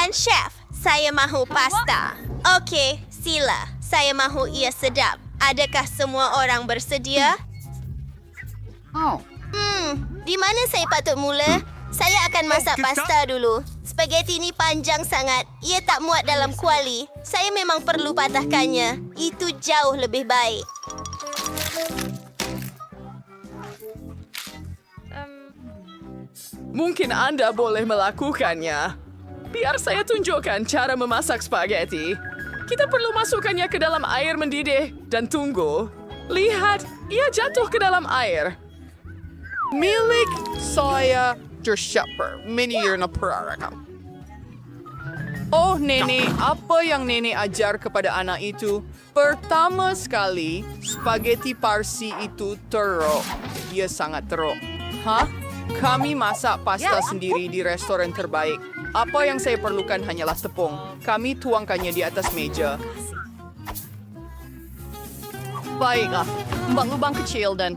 Tuan Chef, saya mahu pasta. Okey, sila. Saya mahu ia sedap. Adakah semua orang bersedia? Di mana saya patut mula? Saya akan masak pasta dulu. Spaghetti ini panjang sangat. Ia tak muat dalam kuali. Saya memang perlu patahkannya. Itu jauh lebih baik. Mungkin Anda boleh melakukannya. Biar saya tunjukkan cara memasak spaghetti. Kita perlu masukkannya ke dalam air mendidih dan tunggu. Lihat, ia jatuh ke dalam air. Milik saya Shepherd, mini year na perarakan. Oh, Nenek, apa yang Nenek ajar kepada anak itu? Pertama sekali, spaghetti Parsi itu teruk. Dia sangat teruk. Hah? Kami masak pasta sendiri di restoran terbaik. Apa yang saya perlukan hanyalah tepung. Kami tuangkannya di atas meja. Baiklah, lubang-lubang kecil dan...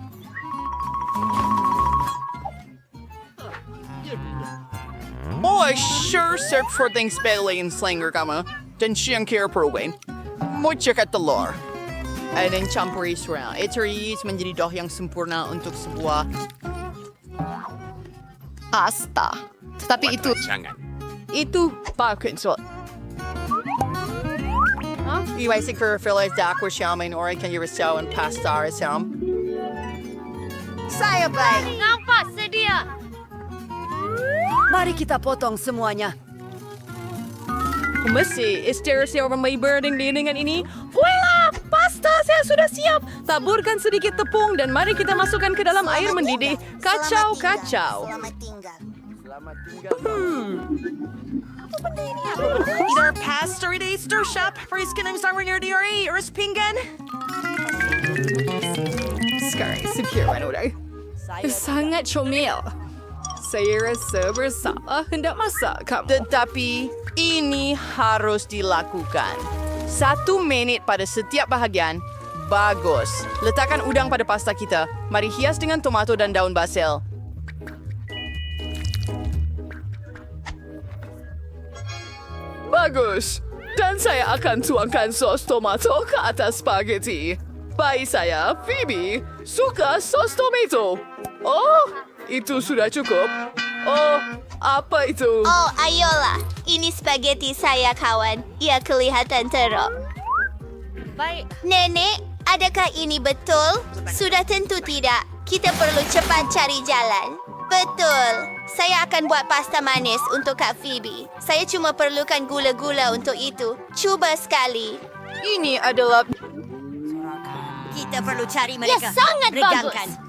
Oh, I sure search for things spelling slinger kamu. Dan siyang care program. Mo check at the lore. Dan campuri surah. Ito menjadi doh yang sempurna untuk sebuah pasta. Tetapi itu bakit so. Iwaisig for Phyllis Dak was shaman or can you resell and pasta is Saya baik. Nampak sedia. Mari kita potong semuanya. Mesti istirahat orang may berding-dindingan ini. Voila! Pasta saya sudah siap. Taburkan sedikit tepung dan mari kita masukkan ke dalam air mendidih. Kacau. Selamat tinggal. Either pasta day stir shop, frisken ang sour near diori, or pinggan. Sekarang sekian udah. Sangat comel. Saya rasa bersalah hendak masak kamu. Tetapi ini harus dilakukan. 1 minit pada setiap bahagian. Bagus. Letakkan udang pada pasta kita. Mari hias dengan tomato dan daun basil. Bagus. Dan saya akan tuangkan sos tomato ke atas spaghetti. Bayi saya, Phoebe, suka sos tomato. Oh, itu sudah cukup. Oh, apa itu? Oh, ayolah. Ini spaghetti saya, kawan. Ia kelihatan teruk. Baik. Nenek, adakah ini betul? Sudah tentu tidak. Kita perlu cepat cari jalan. Betul. Saya akan buat pasta manis untuk Kak Phoebe. Saya cuma perlukan gula-gula untuk itu. Cuba sekali. Ini adalah... Kita perlu cari Ya, mereka. sangat Regangkan. bagus.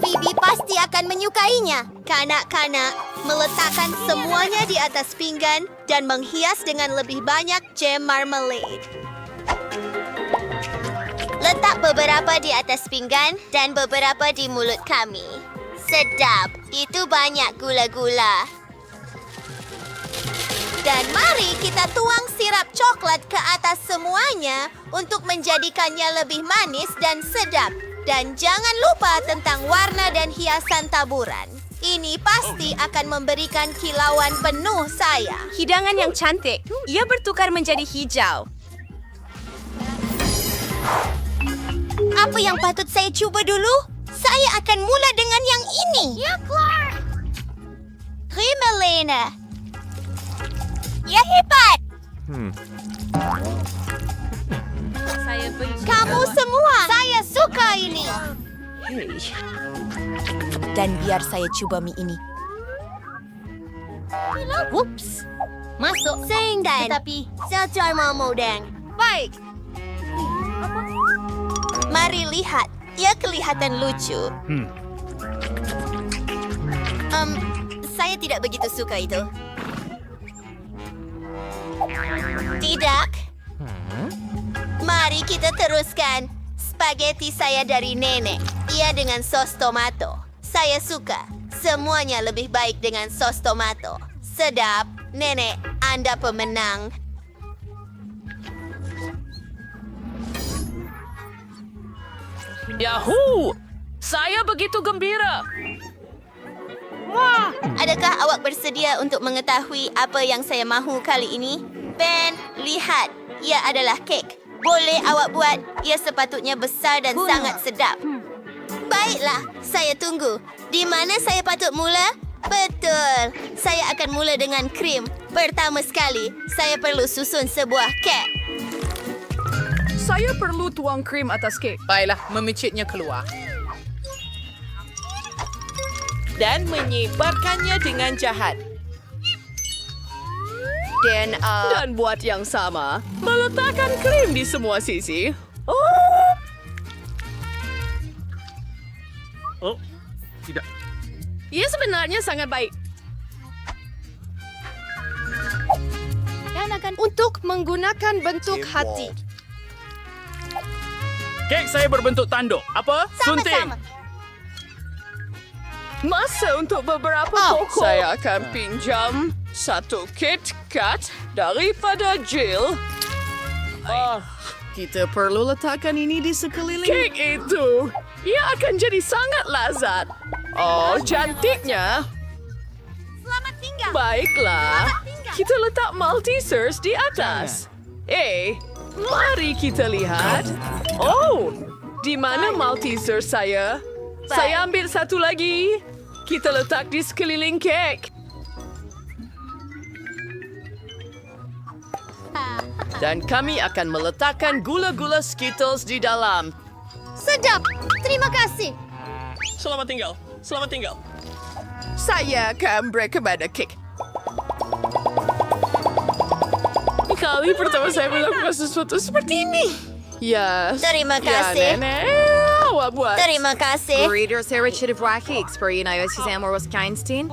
Phoebe pasti akan menyukainya. Kanak-kanak, meletakkan semuanya di atas pinggan dan menghias dengan lebih banyak jam marmalade. Letak beberapa di atas pinggan dan beberapa di mulut kami. Sedap, itu banyak gula-gula. Dan mari kita tuang sirap coklat ke atas semuanya untuk menjadikannya lebih manis dan sedap. Dan jangan lupa tentang warna dan hiasan taburan. Ini pasti akan memberikan kilauan penuh saya. Hidangan yang cantik. Ia bertukar menjadi hijau. Apa yang patut saya cuba dulu? Saya akan mula dengan yang ini. Ya, keluar. Rimelena. Ya, hebat. Saya benci. Kamu semua. Saya suka ini. Dan biar saya coba mie ini. Whoops. Masuk. Sengdan. Tetapi, Sejar Momodang. baik. Mari lihat. Ia kelihatan lucu. Saya tidak begitu suka itu. Tidak. Mari kita teruskan. Spaghetti saya dari nenek. Ia dengan sos tomato. Saya suka. Semuanya lebih baik dengan sos tomato. Sedap. Nenek, Anda pemenang. Yahoo! Saya begitu gembira. Wah, Adakah awak bersedia untuk mengetahui apa yang saya mahu kali ini? Ben, lihat. Ia adalah kek. Boleh awak buat? Ia sepatutnya besar dan sangat sedap. Baiklah, saya tunggu. Di mana saya patut mula? Betul. Saya akan mula dengan krim. Pertama sekali, saya perlu susun sebuah kek. Saya perlu tuang krim atas kek. Baiklah, memicitnya keluar. Dan menyebarkannya dengan jahat. Dan buat yang sama, meletakkan krim di semua sisi. Oh, tidak. Ia sebenarnya sangat baik. Untuk menggunakan bentuk hati. Kek saya berbentuk tanduk. Apa? Sunting. Sama-sama. Masa untuk beberapa pokok. Saya akan pinjam satu KitKat daripada Jill. Kita perlu letakkan ini di sekeliling. Kek itu, ia akan jadi sangat lazat. Oh, cantiknya. Selamat tinggal. Baiklah, kita letak Maltesers di atas. Mari kita lihat. Oh, di mana Malteser saya? Saya ambil satu lagi. Kita letak di sekeliling kek. Dan kami akan meletakkan gula-gula Skittles di dalam. Sedap. Terima kasih. Selamat tinggal. Selamat tinggal. Saya akan break kepada kek. Kali pertama saya melakukan sesuatu seperti ini. Yes. Terima kasih. Ya, Nenek. Awak buat. Terima kasih. Burritos saya recheted cakes per United Sesamo Wisconsin.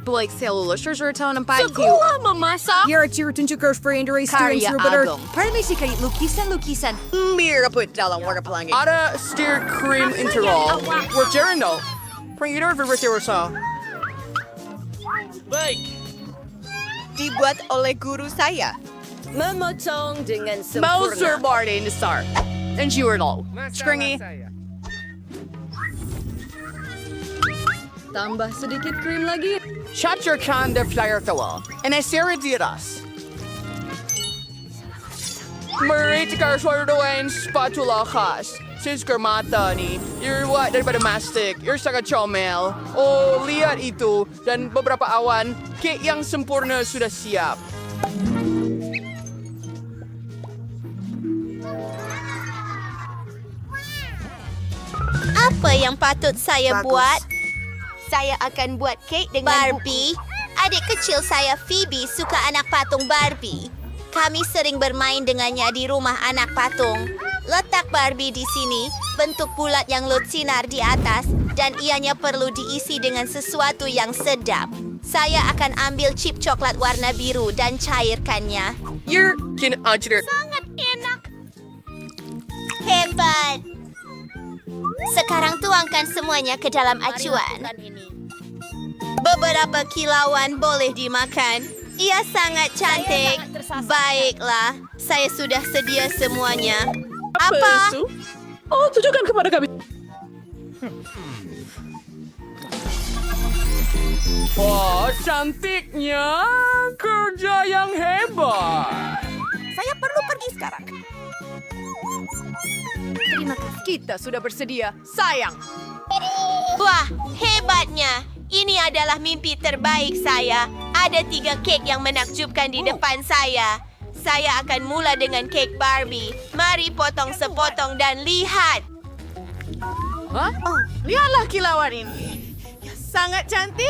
Blake Cellular Sugar ng Pagku. Sekolah memasak. Here at your tunjuk for Android students Karya who better. Agam. Para may si kayo lukisan. Miraput dalam warga pelangi. Ada stir cream interval. Wajar no? Pringidor sa. Baik. Dibuat oleh guru saya. Memotong dengan Mauser Barty in the start. And Jurnal. Stringy. Tambah sedikit krim lagi. Shut your can de flyer tawal. And I sere diras. Marit ka swaldoin spatula khas. Sis mata ni. You're what daripada mastic. You're saka chomel. Oh, lihat itu. Dan beberapa awan. Kek yang sempurna sudah siap. Apa yang patut saya buat? Saya akan buat kek dengan Barbie. Adik kecil saya Phoebe suka anak patung Barbie. Kami sering bermain dengannya di rumah anak patung. Letak Barbie di sini, bentuk bulat yang lut sinar di atas, dan ianya perlu diisi dengan sesuatu yang sedap. Saya akan ambil chip coklat warna biru dan cairkannya. You're kin ajder. Sangat enak. Hebat. Sekarang tuangkan semuanya ke dalam acuan. Beberapa kilauan boleh dimakan. Ia sangat cantik. Baiklah, saya sudah sedia semuanya. Apa? itu? Oh, tunjukkan kepada kami. Oh, cantiknya. Kerja yang hebat. Saya perlu pergi sekarang. Kita sudah bersedia. Sayang. Wah, hebatnya. Ini adalah mimpi terbaik saya. Ada 3 kek yang menakjubkan di depan saya. Saya akan mula dengan kek Barbie. Mari potong sepotong dan lihat. Hah? Lihatlah kilauan ini. Sangat cantik.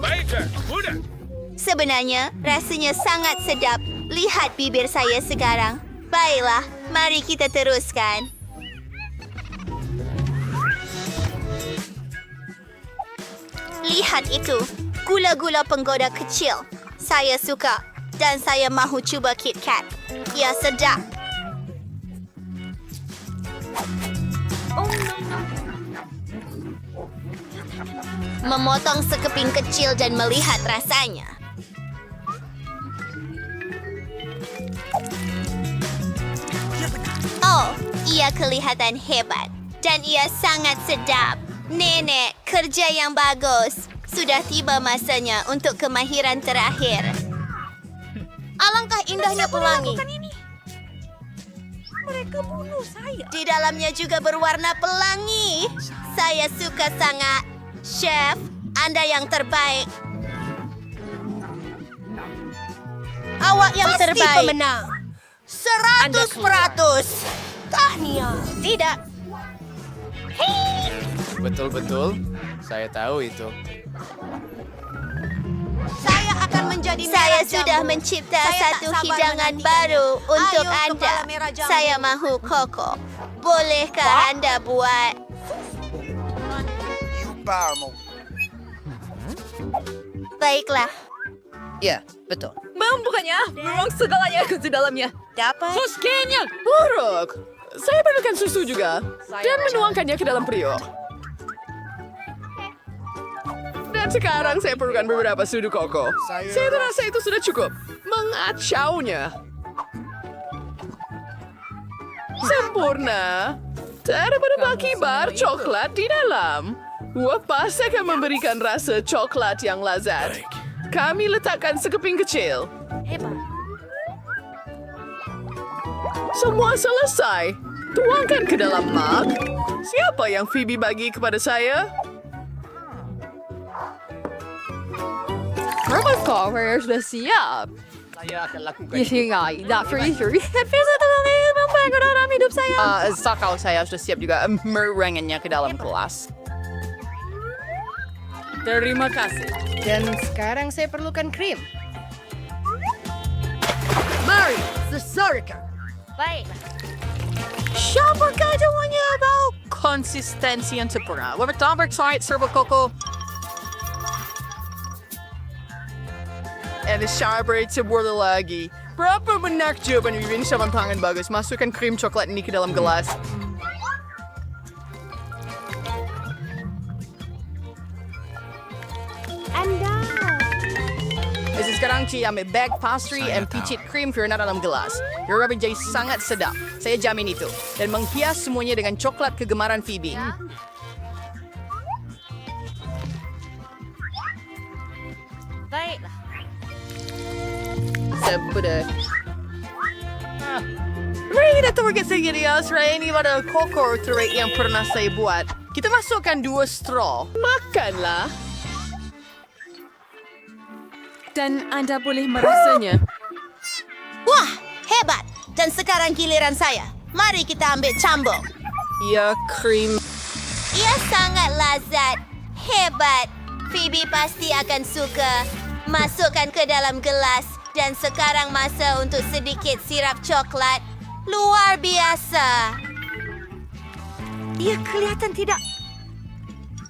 Baiklah, mudah. Sebenarnya, rasanya sangat sedap. Lihat bibir saya sekarang. Baiklah, mari kita teruskan. Lihat itu, gula-gula penggoda kecil. Saya suka dan saya mahu cuba KitKat. Ia sedap. Memotong sekeping kecil dan melihat rasanya. Oh, ia kelihatan hebat dan ia sangat sedap. Nenek, kerja yang bagus. Sudah tiba masanya untuk kemahiran terakhir. Alangkah indahnya pelangi. Mereka bunuh saya. Di dalamnya juga berwarna pelangi. Saya suka sangat. Chef, Anda yang terbaik. Awak yang terbaik. Pasti pemenang. 100%. Tahniah. Tidak. Betul-betul. Saya tahu itu. Saya akan menjadi Saya sudah mencipta satu hidangan baru untuk Anda. Saya mahu koko. Bolehkah Anda buat? Baiklah. Ya, betul. Membukanya, memang segalanya ke dalamnya. Dapat. Sus kenyang. Buruk. Saya perlukan susu juga. Dan menuangkannya ke dalam periuk. Dan sekarang saya perlukan beberapa sudu koko. Saya rasa itu sudah cukup. Mengacaunya. Sempurna. Terdapat baki bar coklat di dalam. Wah, pasti akan memberikan rasa coklat yang lezat. Kami letakkan sekeping kecil. Semua selesai. Tuangkan ke dalam mug. Siapa yang Phoebe bagi kepada saya? Cover sudah siap. Saya akan lakukan. Isingai, that freezer. Bisa terlalu membangun dalam hidup saya. Sakau saya sudah siap juga merengennya ke dalam kelas. Terima kasih. Dan sekarang saya perlukan krim. Mari, sesuaikan. Baiklah. Siapa semuanya about konsistensi yang sempurna. Bertambah side serba koko. And strawberry boleh lagi. Berapa menakjub ini sama tangan bagus. Masukkan krim coklat ini ke dalam gelas. Jadi sekarang Ci ambil bag pastry and picit krim Fiona dalam gelas. Fiona menjadi sangat sedap. Saya jamin itu. Dan menghias semuanya dengan coklat kegemaran Phoebe. Baiklah. Sebenar. Mari kita tunggu sedikit ya. Ini pada koko terbaik yang pernah saya buat. Kita masukkan 2 straw. Makanlah. Dan Anda boleh merasanya. Wah, hebat. Dan sekarang giliran saya. Mari kita ambil cambuk. Ya, krim. Ia sangat lezat. Hebat. Phoebe pasti akan suka. Masukkan ke dalam gelas. Dan sekarang masa untuk sedikit sirap coklat. Luar biasa. Ia kelihatan tidak.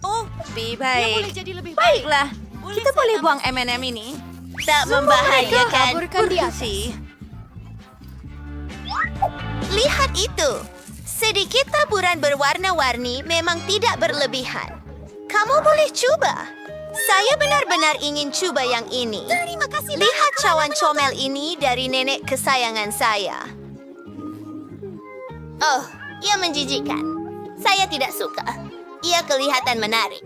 Oh, lebih baik. Dia boleh jadi lebih baik. Baiklah. Kita boleh buang M&M ini. Tak membahayakan kursi. Lihat itu. Sedikit taburan berwarna-warni memang tidak berlebihan. Kamu boleh coba. Saya benar-benar ingin coba yang ini. Terima kasih. Lihat cawan comel ini dari nenek kesayangan saya. Oh, ia menjijikkan. Saya tidak suka. Ia kelihatan menarik.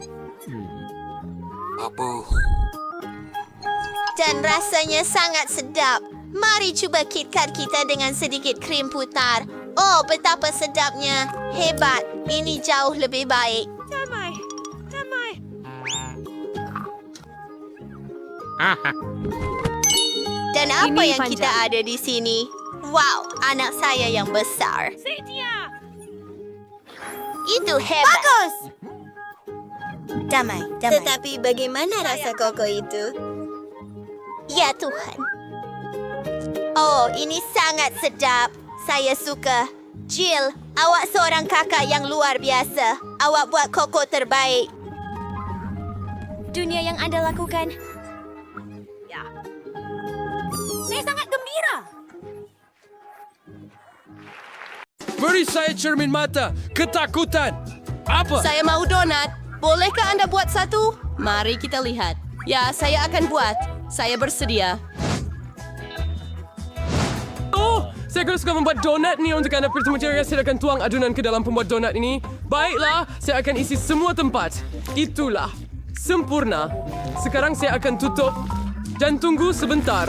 Dan rasanya sangat sedap. Mari coba KitKat kita dengan sedikit krim putar. Oh, betapa sedapnya. Hebat. Ini jauh lebih baik. Damai. Damai. Dan apa Ini yang panjang. kita ada di sini? Wow, anak saya yang besar. Setia. Itu hebat. Bagus. Damai. Tetapi bagaimana rasa koko itu? Ya Tuhan. Oh, ini sangat sedap. Saya suka. Jill, awak seorang kakak yang luar biasa. Awak buat koko terbaik. Dunia yang Anda lakukan. Ya. Saya sangat gembira. Beri saya cermin mata. Ketakutan. Apa? Saya mau donat. Bolehkah Anda buat satu? Mari kita lihat. Ya, saya akan buat. Saya bersedia. Oh, saya akan suka membuat donat ni untuk anda. Pertama kali saya akan tuang adunan ke dalam pembuat donat ini. Baiklah, saya akan isi semua tempat. Itulah. Sempurna. Sekarang saya akan tutup dan tunggu sebentar.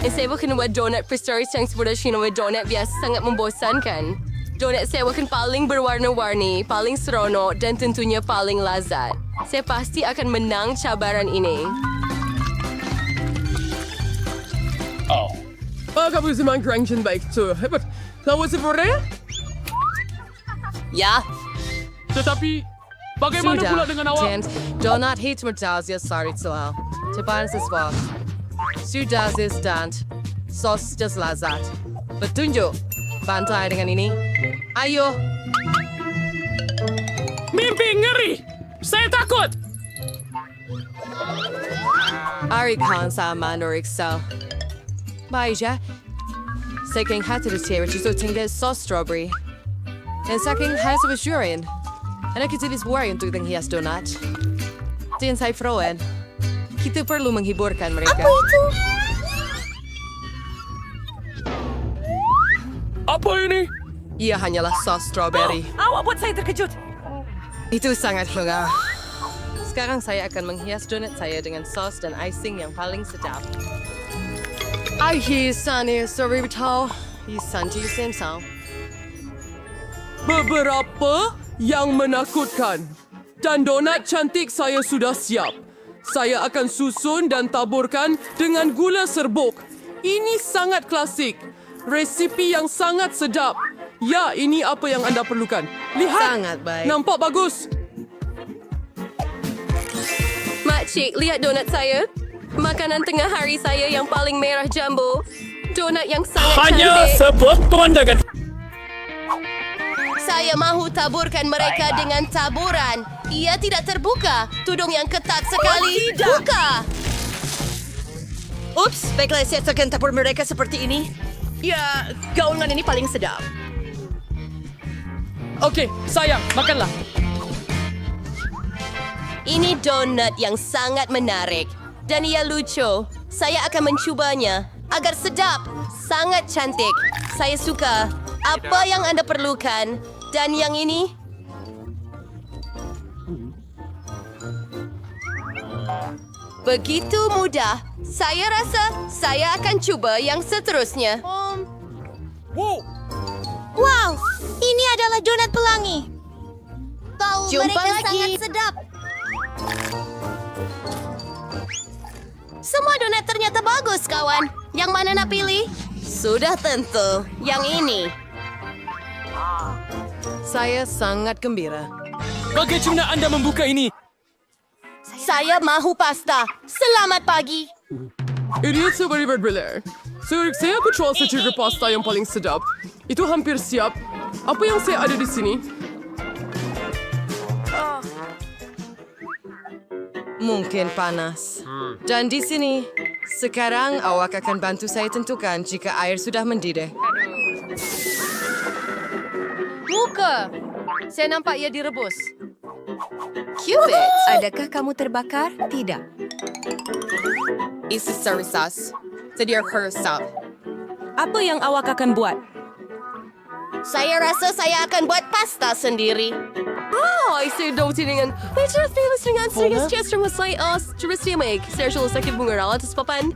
Saya akan buat donat pasteurized yang seperti Shinoa donat biasa sangat membosankan. Donat saya akan paling berwarna-warni, paling seronok dan tentunya paling lazat. Saya pasti akan menang cabaran ini. Kamu memang kerangkan baik tu. Hebat. Tahu sebenarnya? Ya, Tetapi, bagaimana pula dengan awak? Gent, donat hiç mutazya sarıtsual. Tepan sesva. Sudah stand. Sos das lazat. Petunjuk. Bantai dengan ini. Ayo. Mimpi ngeri! Saya takut! Arikan sa manoriksa. Baija. Saking hati de tira justo tinggal sos strawberry. And saking has of assuring. And I could do this worry untuk ng hias donat. Din saya froen. Kita perlu menghiburkan mereka. Apa ini? Ia hanyalah sos strawberry. Awak buat saya terkejut. Itu sangat mengah. Sekarang saya akan menghias donat saya dengan sos dan icing yang paling sedap. Ay, hisani sorry betul. Hisanti semsau. Beberapa yang menakutkan. Dan donat cantik saya sudah siap. Saya akan susun dan taburkan dengan gula serbuk. Ini sangat klasik. Resipi yang sangat sedap. Ya, ini apa yang anda perlukan. Lihat. Sangat baik. Nampak bagus. Makcik, lihat donat saya. Makanan tengah hari saya yang paling merah jambu. Donat yang sangat Hanya cantik. sepotong dengan... Saya mahu taburkan mereka dengan taburan. Ia tidak terbuka. Tudung yang ketat sekali. Buka! Ups, baiklah saya akan tabur mereka seperti ini. Ya, gaungan ini paling sedap. Okey, sayang, makanlah. Ini donat yang sangat menarik. Dan ia lucu. Saya akan mencubanya. Agar sedap. Sangat cantik. Saya suka. Apa yang anda perlukan? Dan yang ini? Begitu mudah. Saya rasa saya akan coba yang seterusnya. Wow, ini adalah donat pelangi. Bau Jumpa mereka lagi. sangat sedap. Semua donat ternyata bagus, kawan. Yang mana nak pilih? Sudah tentu. Yang ini. Saya sangat gembira. Bagaimana anda membuka ini? Saya mahu pasta. Selamat pagi. Ini seperti berbeda. Saya control secara pasta yang paling sedap. Itu hampir siap. Apa yang saya ada di sini? Mungkin panas. Dan di sini, sekarang awak akan bantu saya tentukan jika air sudah mendidih. Buka. Saya nampak ia direbus. Cupid, adakah kamu terbakar? Tidak. Isi sarisas. Sedia kersap. Apa yang awak akan buat? Saya rasa saya akan buat pasta sendiri. Oh, saya daw dengan medyo famous dengan serius Chester Masay Terus dia make. Saya sudah sakit bunga atas papan.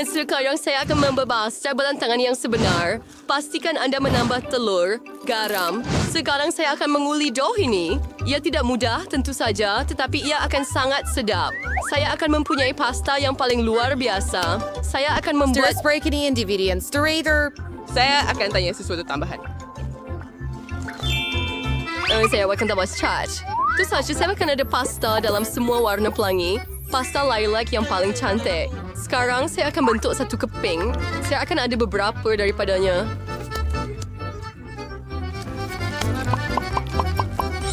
Sekarang saya akan membahas cabaran tangan yang sebenar. Pastikan anda menambah telur, garam. Sekarang saya akan menguli dough ini. Ia tidak mudah tentu saja, tetapi ia akan sangat sedap. Saya akan mempunyai pasta yang paling luar biasa. Saya akan membuat... Break ini individuan stirrator. Saya akan tanya sesuatu tambahan. Saya akan tambah charge. Itu saja, saya akan ada pasta dalam semua warna pelangi. Pasta lilac yang paling cantik. Sekarang saya akan bentuk satu keping. Saya akan ada beberapa daripadanya.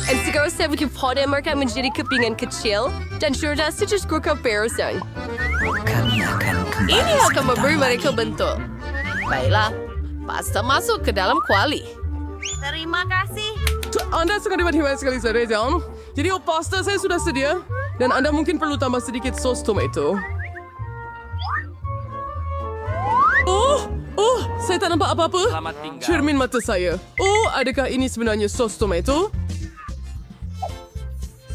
Dan sekarang saya bikin pada mereka menjadi kepingan kecil. Dan sudah sejus comparison. Ini akan memberi mereka bentuk. Baiklah, pasta masuk ke dalam kuali. Terima kasih. Anda sangat hebat sekali, Reza. Jadi, pasta saya sudah sedia. Dan anda mungkin perlu tambah sedikit sos tomato. Saya tak nampak apa-apa. Selamat tinggal. Cermin mata saya. Oh, adakah ini sebenarnya sos tomato?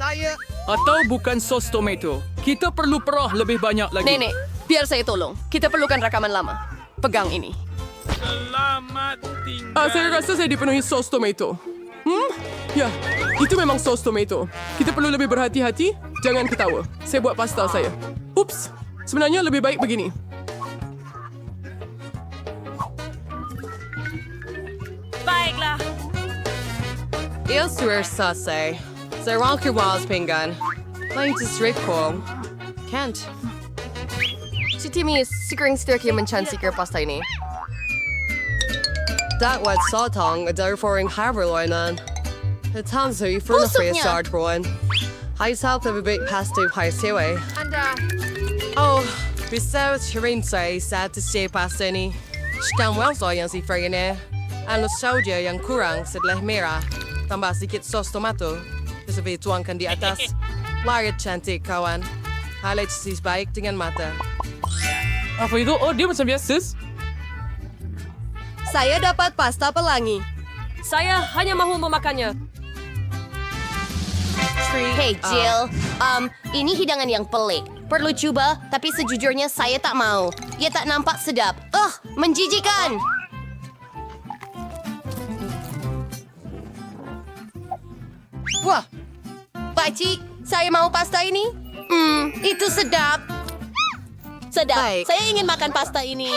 Saya Atau bukan sos tomato. Kita perlu perah lebih banyak lagi. Nenek, biar saya tolong. Kita perlukan rakaman lama. Pegang ini. Selamat tinggal. Saya rasa saya dipenuhi sos tomato. Ya, itu memang sos tomato. Kita perlu lebih berhati-hati. Jangan ketawa. Saya buat pasta saya. Ups, sebenarnya lebih baik begini. Baiklah. Eu suer sase. Sarang kirwaz pingan. Lain to strip ko. Can't. Si Timmy, sigurang stir kayo manchansik pasta ini. That was sotong a darforing harbor loinan. The town so you for the Pusok free niya. start one. High south of a big past to high seaway. Anda. Oh, besides Shirin say sad to stay past any. Stan well so yang si fragane. Ang nostalgia yang kurang setelah merah. Tambah sedikit sos tomato. Sesuai tuangkan di atas. Larat cantik kawan. Highlight sis baik dengan mata. Apa itu? Oh, dia macam biasa. Saya dapat pasta pelangi. Saya hanya mahu memakannya. Hey Jill, ini hidangan yang pelik. Perlu coba, tapi sejujurnya saya tak mau. Ia tak nampak sedap. Menjijikan! Wah, Pakcik, saya mau pasta ini. Itu sedap. Sedap. Baik. Saya ingin makan pasta ini.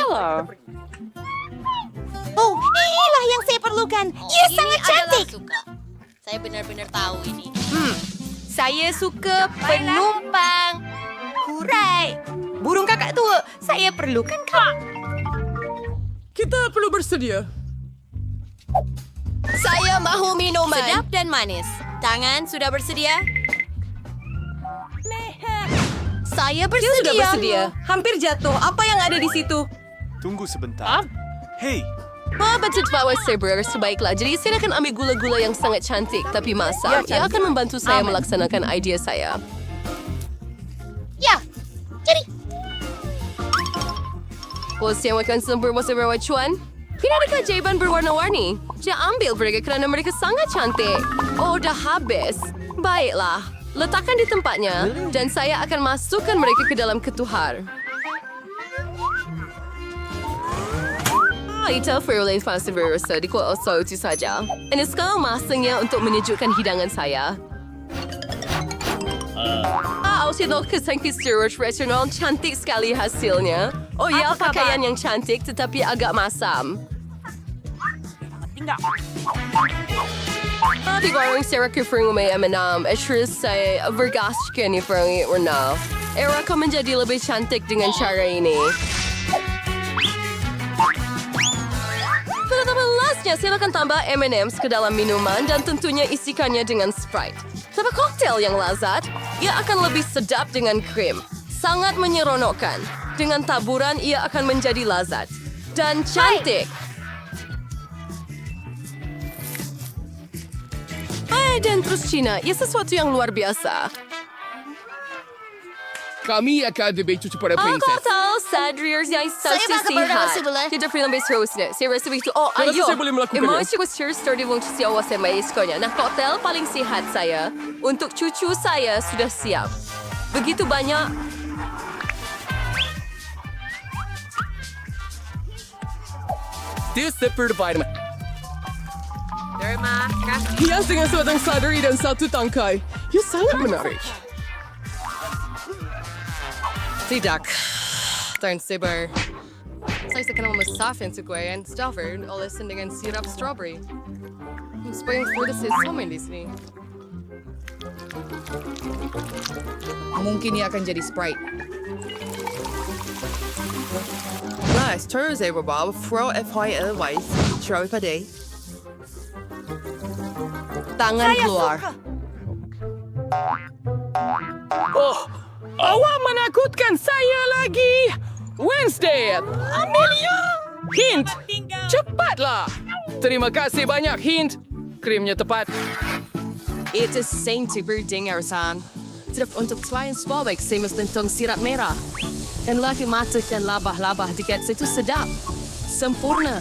Oh, inilah yang saya perlukan. Ia sangat cantik. Saya benar-benar tahu ini. Saya suka penumpang. Hurai. Burung kakak tua, saya perlukan kau. Kita perlu bersedia. Saya mahu minuman. Sedap dan manis. Tangan sudah bersedia? Saya bersedia. Sudah bersedia. Hampir jatuh. Apa yang ada di situ? Tunggu sebentar. Hei, Budget flour saver sebaiklah. Jadi saya akan ambil gula-gula yang sangat cantik tapi masak. Ia akan membantu saya melaksanakan idea saya. Ya, jadi Saya makan sempur berwarna cuan. Tidak ada keajaiban berwarna-warni. Saya ambil mereka kerana mereka sangat cantik. Oh, dah habis. Baiklah. Letakkan di tempatnya dan saya akan masukkan mereka ke dalam ketuhar. Itu Fairlane Fancy Barista di Kuala Oso itu saja. Ini sekarang masanya untuk menyejukkan hidangan saya. Aussie kesanki Stewart Restaurant cantik sekali hasilnya. Oh ya, pakaian yang cantik tetapi agak masam. Digoreng Sarah Kifring may M&M. Asher saya vergaskan ni Frangi Warna. Era akan menjadi lebih cantik dengan cara ini. Lasnya, saya akan tambah M&M's ke dalam minuman dan tentunya isikannya dengan Sprite. Tapi koktail yang lazat, ia akan lebih sedap dengan krim. Sangat menyeronokkan. Dengan taburan, ia akan menjadi lazat. Dan cantik. Dan terus Cina, ia sesuatu yang luar biasa. Kami akan lebih cucu pada princess. Koktail Sadriers yang Saya bakal berdoa sebelah. Kita film base rose na. Saya rasa itu. Oh, Saya rasa ayo. saya boleh melakukannya. Emosi ko sure story wong siya sa may iskonya. Nah, koktail paling sihat saya. Untuk cucu saya sudah siap. Begitu banyak. Dia super vitamin. Hias dengan sebatang sadari dan satu tangkai. Ia sangat menarik. Tidak. Turn saber. Saya sekarang memasafin seguayan stuffer olesan dengan sirap strawberry. Supaya fruit is sama di sini. mungkin ia akan jadi Sprite. Nice, turns over Bob. Throw FYL Weiss. Throw pa day. Tangan keluar. Oh, awak menakutkan saya lagi. Wednesday, Amelia. Hint, cepatlah. Terima kasih banyak, Hint. Krimnya tepat. It is Saint Berding Arsan. Sedap untuk selain swabek semus lentong sirap merah. Dan lagi matuk dan labah-labah diket itu sedap. sempurna.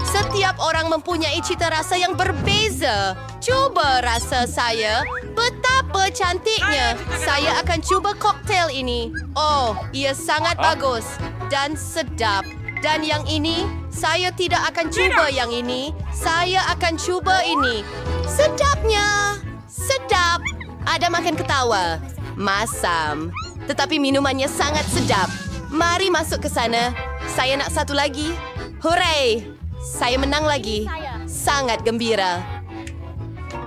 Setiap orang mempunyai cita rasa yang berbeza. Cuba rasa saya. Betapa cantiknya. Saya akan cuba koktail ini. Oh, ia sangat bagus dan sedap. Dan yang ini, saya tidak akan cuba yang ini. Saya akan cuba ini. Sedapnya. Sedap. Ada makin ketawa. Masam. Tetapi minumannya sangat sedap. Mari masuk ke sana. Saya nak satu lagi. Hooray! Saya menang lagi. Sangat gembira.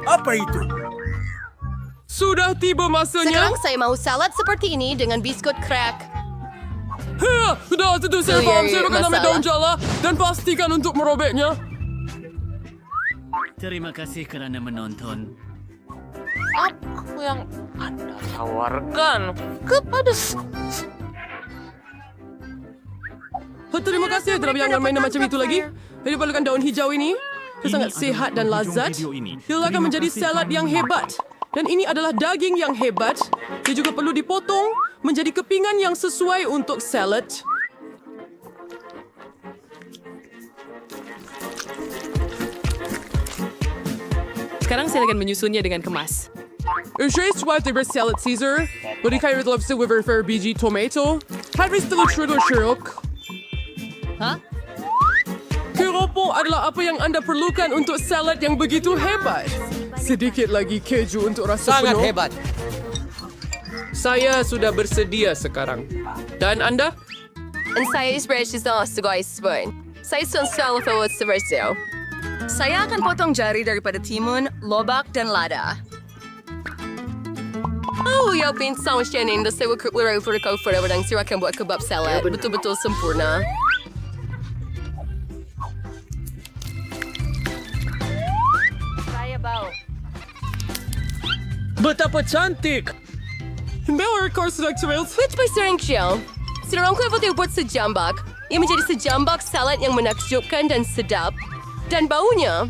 Apa itu? Sudah tiba masanya. Sekarang saya mau salad seperti ini dengan biskut crack. Sudah, tentu saya faham. Saya akan ambil masalah. daun jala dan pastikan untuk merobeknya. Terima kasih kerana menonton. Apa yang Anda tawarkan kepada Terima kasih. Tidak jangan mainan macam itu lagi. Saya perlukan daun hijau ini. Dia sangat adalah sihat dan ujung lazat. video ini. Dia akan Terima menjadi kasih salad kerana yang hebat. Dan ini adalah daging yang hebat. Dia juga perlu dipotong menjadi kepingan yang sesuai untuk salad. Sekarang saya akan menyusunnya dengan kemas. J'ai choisi de salad Caesar. Berikan red lobster with fair biji tomato. Harus telur sherlock. Hah? Keropok adalah apa yang anda perlukan untuk salad yang begitu hebat. Sedikit lagi keju untuk rasa sangat penuh. hebat. Saya sudah bersedia sekarang. Dan anda? Dan saya inspirasi sebagai spoon. Saya selalu favorit seperti itu. Saya akan potong jari daripada timun, lobak, dan lada. Oh, ya pinsang siya nin. Saya akan lari for the cover dan saya akan buat kebab salad. Betul-betul sempurna. Betapa cantik! Beller course vegetables. Which by sering siya? Sinarang ko dapat buat sejambak. Ia menjadi sejambak salad yang menakjubkan dan sedap. Dan baunya.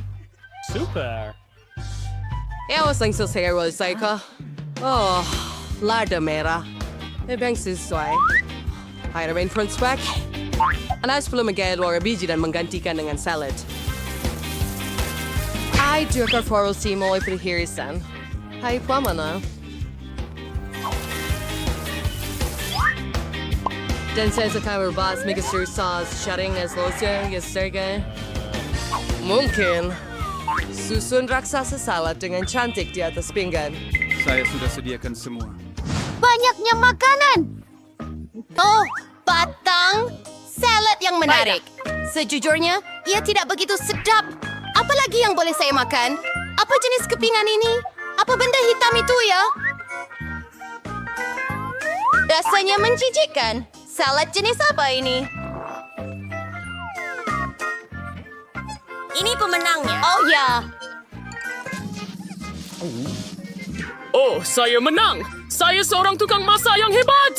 Super! Ewas lang saya saya ka. Oh, lada merah. Ibang sesuai. Hai rain front swag. Alas perlu magagawa biji dan menggantikan dengan salad. Ay, juga for si mo ipinihirisan. Hai, pama na. Dan saya akan berbahas mixture sauce, sharing as losya, yesterday. Mungkin. Susun raksasa salad dengan cantik di atas pinggan. Saya sudah sediakan semua. Banyaknya makanan. Oh, batang salad yang menarik. Sejujurnya, ia tidak begitu sedap. Apa lagi yang boleh saya makan? Apa jenis kepingan ini? Apa benda hitam itu ya? Rasanya menjijikkan. Salad jenis apa ini? Ini pemenangnya. Oh ya, Oh, saya menang! Saya seorang tukang masak yang hebat!